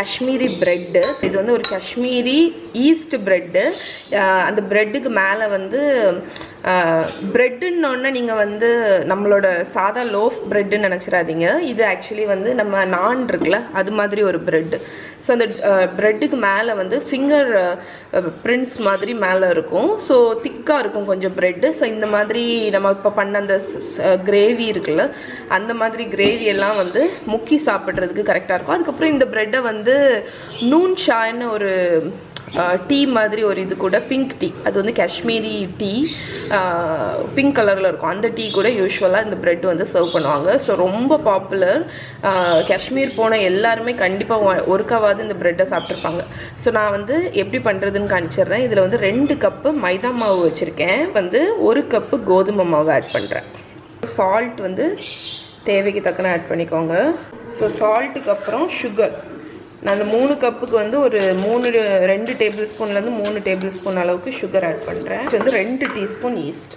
Kashmiri bread. இது வந்து ஒரு Kashmiri yeast bread. அந்த breadக்கு மேலே வந்து breadன்னு நீங்க வந்து நம்மளோட சாதா loaf breadன்னு நினைச்சிராதீங்க. இது ஆக்சுவலி வந்து நம்ம நான் இருக்குல்ல அது மாதிரி ஒரு bread. ஸோ அந்த breadக்கு மேலே வந்து ஃபிங்கர் பிரிண்ட்ஸ் மாதிரி மேலே இருக்கும். ஸோ திக்காக இருக்கும் கொஞ்சம் bread. ஸோ இந்த மாதிரி நம்ம இப்போ பண்ண அந்த கிரேவி இருக்குல்ல அந்த மாதிரி கிரேவி எல்லாம் வந்து முக்கி சாப்பிட்றதுக்கு கரெக்டாக இருக்கும். அதுக்கப்புறம் இந்த பிரெட்டை வந்து நூன் ஷான்னு ஒரு டீ மாதிரி ஒரு இது கூட பிங்க் டீ, அது வந்து காஷ்மீரி டீ, பிங்க் கலரில் இருக்கும். அந்த டீ கூட யூஸ்வலாக இந்த பிரெட் வந்து சர்வ் பண்ணுவாங்க. ஸோ ரொம்ப பாப்புலர். காஷ்மீர் போன எல்லாருமே கண்டிப்பாக ஒருக்காவது இந்த பிரெட்டை சாப்பிட்ருப்பாங்க. ஸோ நான் வந்து எப்படி பண்ணுறதுன்னு காமிச்சிடுறேன். இதில் வந்து 2 கப்பு மைதா மாவு வச்சுருக்கேன். வந்து 1 கப்பு கோதுமை மாவு ஆட் பண்ணுறேன். சால்ட் வந்து தேவைக்கு தக்கன ஆட் பண்ணிக்கோங்க. ஸோ சால்ட்டுக்கு அப்புறம் சுகர் நான் அந்த 3 கப்புக்கு வந்து ஒரு 2 டேபிள் ஸ்பூன்லேருந்து 3 டேபிள் ஸ்பூன் அளவுக்கு சுகர் ஆட் பண்ணுறேன். இது வந்து 2 டீஸ்பூன் ஈஸ்ட்.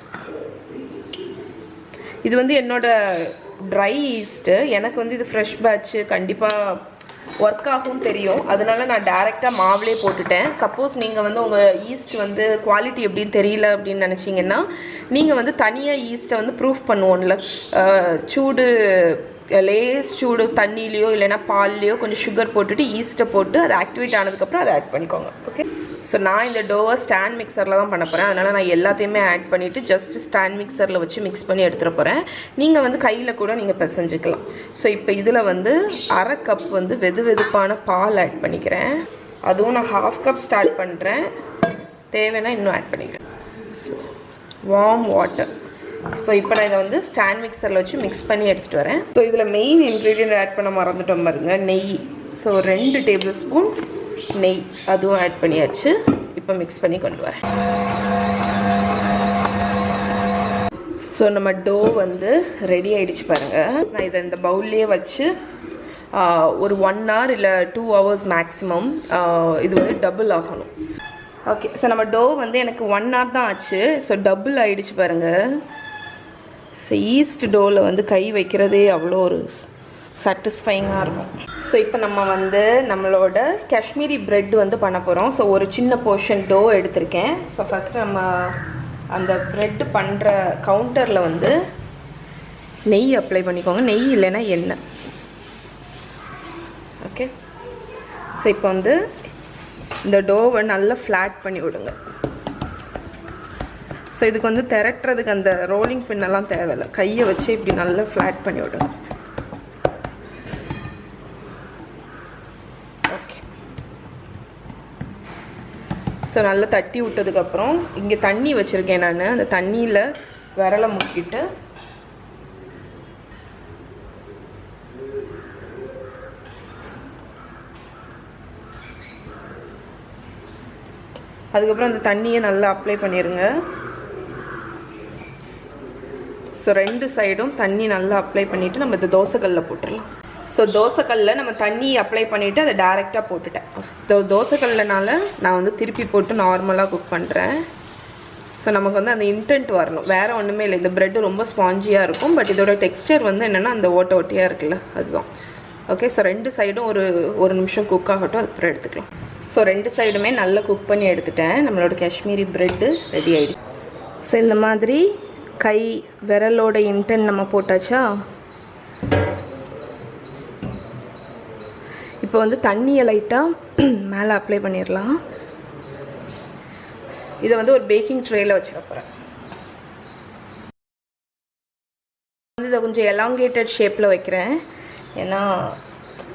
இது வந்து என்னோட ட்ரை ஈஸ்ட்டு. எனக்கு வந்து இது ஃப்ரெஷ் பேட்ச்சு கண்டிப்பாக ஒர்க் ஆகும் தெரியும். அதனால நான் டேரெக்டாக மாவுலே போட்டுட்டேன். சப்போஸ் நீங்கள் வந்து உங்கள் ஈஸ்ட் வந்து குவாலிட்டி எப்படின்னு தெரியல அப்படின்னு நினச்சிங்கன்னா நீங்கள் வந்து தனியாக ஈஸ்ட்டை வந்து ப்ரூஃப் பண்ணுவோம்ல, சூடு லேஸ் சூடு தண்ணியிலையோ இல்லைனா பால்லையோ கொஞ்சம் சுகர் போட்டுட்டு ஈஸ்ட்டை போட்டு அது ஆக்டிவேட் ஆனதுக்கப்புறம் அதை ஆட் பண்ணிக்கோங்க. ஓகே. ஸோ நான் இந்த டோவை ஸ்டாண்ட் மிக்சரில் தான் பண்ண போகிறேன். அதனால் நான் எல்லாத்தையுமே ஆட் பண்ணிவிட்டு ஜஸ்ட் ஸ்டாண்ட் மிக்சரில் வச்சு மிக்ஸ் பண்ணி எடுத்துகிட்டு போகிறேன். நீங்கள் வந்து கையில் கூட நீங்கள் பிசைஞ்சிக்கலாம். ஸோ இப்போ இதில் வந்து 1/2 கப் வந்து வெதுப்பான பால் ஆட் பண்ணிக்கிறேன். அதுவும் நான் 1/2 கப் ஸ்டார்ட் பண்ணுறேன். தேவைன்னா இன்னும் ஆட் பண்ணிக்கிறேன். Warm water. ஸோ இப்போ நான் இதை வந்து ஸ்டாண்ட் மிக்சரில் வச்சு மிக்ஸ் பண்ணி எடுத்துகிட்டு வரேன். ஸோ இதில் மெயின் இன்க்ரீடியன்ட் ஆட் பண்ண மறந்துட்டோம் பாருங்க, நெய். ஸோ 2 டேபிள் ஸ்பூன் நெய் அதுவும் ஆட் பண்ணியாச்சு. இப்போ மிக்ஸ் பண்ணி கொண்டு வரேன். ஸோ நம்ம டோ வந்து ரெடி ஆகிடுச்சு பாருங்கள். நான் இதை இந்த பவுல்லையே வச்சு ஒரு 1 hour இல்லை 2 hours மேக்ஸிமம் இது வந்து டபுள் ஆகணும். ஓகே. ஸோ நம்ம டோ வந்து எனக்கு 1 hour தான் ஆச்சு. ஸோ டபுள் ஆகிடுச்சு பாருங்கள். ஸோ ஈஸ்ட் டோவில் வந்து கை வைக்கிறதே அவ்வளோ ஒரு சாட்டிஸ்ஃபைங்காக இருக்கும். ஸோ இப்போ நம்ம வந்து நம்மளோட காஷ்மீரி பிரெட் வந்து பண்ண போகிறோம். ஸோ ஒரு சின்ன போர்ஷன் டோ எடுத்திருக்கேன். ஸோ ஃபஸ்ட்டு நம்ம அந்த பிரெட் பண்ணுற கவுண்டரில் வந்து நெய் அப்ளை பண்ணிக்கோங்க. நெய் இல்லைன்னா எண்ணெய். ஓகே. ஸோ இப்போ வந்து இந்த டோவை நல்லா ஃப்ளாட் பண்ணி விடுங்க. ஸோ இதுக்கு வந்து திரட்டுறதுக்கு அந்த ரோலிங் பின்னெல்லாம் தேவையில்லை. கையை வச்சு இப்படி நல்லா ஃப்ளாட் பண்ணி விடுங்க. ஓகே. ஸோ நல்லா தட்டி விட்டதுக்கப்புறம் இங்கே தண்ணி வச்சுருக்கேன் நான். அந்த தண்ணியில் விரலை முக்கிட்டு அதுக்கப்புறம் அந்த தண்ணியை நல்லா அப்ளை பண்ணிடுங்க. ஸோ 2 சைடும் தண்ணி நல்லா அப்ளை பண்ணிவிட்டு நம்ம இந்த தோசைக்கல்லில் போட்டுடலாம். ஸோ தோசைக்கல்லில் நம்ம தண்ணி அப்ளை பண்ணிவிட்டு அதை டேரெக்டாக போட்டுட்டேன். ஸோ தோசைக்கல்லினால நான் வந்து திருப்பி போட்டு நார்மலாக குக் பண்ணுறேன். ஸோ நமக்கு வந்து அந்த இன்டென்ட் வரணும், வேறு ஒன்றுமே இல்லை. இந்த ப்ரெட்டு ரொம்ப ஸ்பாஞ்சியாக இருக்கும். பட் இதோட டெக்ஸ்டர் வந்து என்னென்னா அந்த ஓட்டையாக இருக்குல்ல அதுதான். ஓகே. ஸோ 2 சைடும் ஒரு நிமிஷம் குக் ஆகட்டும், அதுக்கப்புறம் எடுத்துக்கலாம். ஸோ 2 சைடுமே நல்லா குக் பண்ணி எடுத்துட்டேன். நம்மளோட காஷ்மீரி ப்ரெட்டு ரெடி ஆகிடுச்சு. ஸோ இந்த மாதிரி கை விரலோட இன்டென்ட் நம்ம போட்டாச்சா. இப்போ வந்து தண்ணியை லைட்டாக மேலே அப்ளை பண்ணிடலாம். இதை வந்து ஒரு பேக்கிங் ட்ரேயில் வச்சுக்க போகிறேன். வந்து இதை கொஞ்சம் எலாங்கேட்டட் ஷேப்பில் வைக்கிறேன். ஏன்னா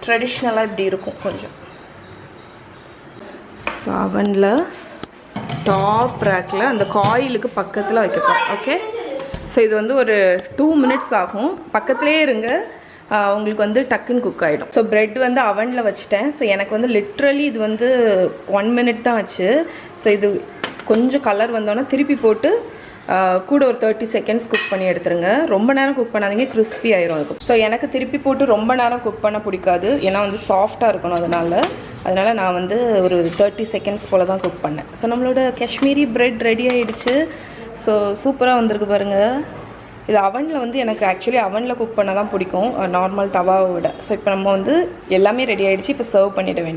ட்ரெடிஷ்னலாக இப்படி இருக்கும் கொஞ்சம். ஸோ அவனில் டாப் ரேக்கில் அந்த காயிலுக்கு பக்கத்தில் வைக்கப்போம். ஓகே. ஸோ இது வந்து ஒரு 2 minutes ஆகும். பக்கத்துலேயே இருங்க, உங்களுக்கு வந்து டக்குன்னு குக் ஆகிடும். ஸோ ப்ரெட் வந்து அவனில் வச்சுட்டேன். ஸோ எனக்கு வந்து லிட்ரலி இது வந்து 1 minute தான் ஆச்சு. ஸோ இது கொஞ்சம் கலர் வந்தோன்னா திருப்பி போட்டு கூட ஒரு 30 seconds குக் பண்ணி எடுத்துருங்க. ரொம்ப நேரம் குக் பண்ணாதீங்க, கிறிஸ்பி ஆயிரும் இருக்கும். ஸோ எனக்கு திருப்பி போட்டு ரொம்ப நேரம் குக் பண்ண பிடிக்காது. ஏன்னா வந்து சாஃப்டாக இருக்கணும். அதனால் நான் வந்து ஒரு 30 seconds போல் தான் குக் பண்ணேன். ஸோ நம்மளோட காஷ்மீரி பிரெட் ரெடி ஆகிடுச்சு. ஸோ சூப்பராக வந்திருக்கு பாருங்கள். இது அவனில் வந்து எனக்கு ஆக்சுவலி அவனில் குக் பண்ண தான் பிடிக்கும் நார்மல் தவாவை விட. ஸோ இப்போ நம்ம வந்து எல்லாமே ரெடி ஆகிடுச்சு. இப்போ சர்வ் பண்ணிட வேண்டியது.